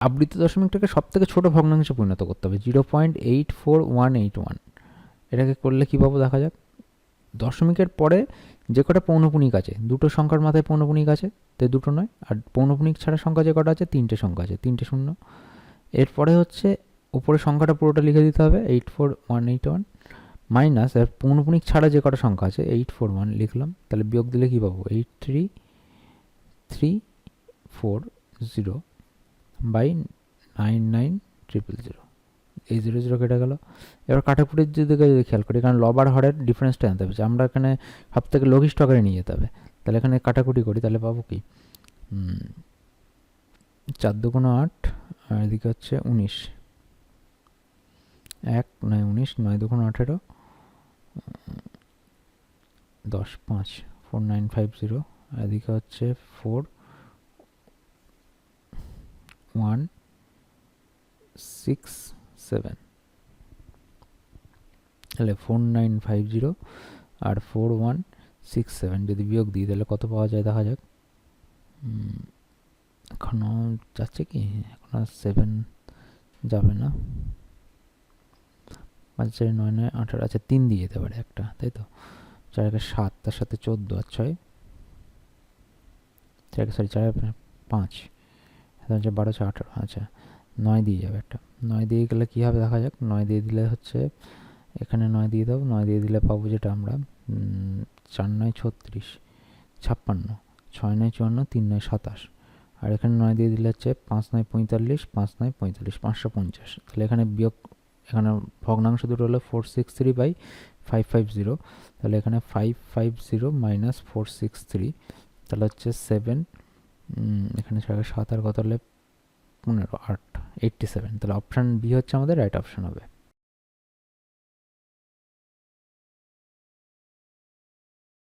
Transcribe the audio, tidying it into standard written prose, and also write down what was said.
আবৃত দশমিকটাকে সব থেকে ছোটো ভগ্নাংশে পরিণত করতে হবে, 0.84181। এটাকে করলে কী পাবো দেখা যাক। দশমিকের পরে যে কটা পৌনপুণিক আছে, দুটো সংখ্যার মাথায় পৌনপুণিক আছে, তাই দুটো নয়, আর পৌনপুণিক ছাড়া সংখ্যা যে কটা আছে, তিনটে সংখ্যা আছে, তিনটে শূন্য। এরপরে হচ্ছে উপরে সংখ্যাটা পুরোটা লিখে দিতে হবে, 84181 মাইনাস, আর পৌনপুণিক ছাড়া যে কটা সংখ্যা আছে 841 লিখলাম, তাহলে বিয়োগ দিলে কী পাবো, 83340 বাই 99000। এই 00 কেটে গেল। এবার কাটাকুটির দিকে যদি খেয়াল করি, কারণ লব আর হরের ডিফারেন্সটা জানতে হবে, আমরা এখানে সব থেকে লঘিষ্ঠ আকারে নিয়ে যেতে হবে। তাহলে এখানে কাটাকুটি করি, তাহলে পাবো কি, 4 দুগুণ 8, আর এদিকে হচ্ছে 19, 1 9 19, 9 দুগুণ 18, 10 5 4950, আর এদিকে হচ্ছে 4 1 6 7, তাহলে 4950 আর 4167 যদি বিয়োগ দিই তাহলে কত পাওয়া যায় দেখা যাক। এখনও যাচ্ছে কি, এখন আর 7 যাবে না, 5 4 9 9 18, আচ্ছা 3 দিয়ে যেতে পারে একটা, তাই তো। 4 1 7, তার সাথে 14 আর 6, 4 4 5, 12 6 18, আচ্ছা 9 দিয়ে যাবে একটা। 9 দিয়ে গেলে কী হবে দেখা যাক। 9 দিয়ে দিলে হচ্ছে, এখানে 9 দিয়ে দাও, 9 দিয়ে দিলে পাবো যেটা আমরা, 4 9 36 56, 6 9 54, 3 9 27, আর এখানে 9 দিয়ে দিলে হচ্ছে 5 9 45, 5 9 45, 550। তাহলে এখানে বিয়োগ, এখানে ভগ্নাংশ দুটো হলো 463 বাই 550, তাহলে এখানে 550 মাইনাস 463, তাহলে হচ্ছে 7, এখানে 7 আর কত হলে 15 8 87, তাহলে অপশান বি হচ্ছে আমাদের রাইট অপশান হবে।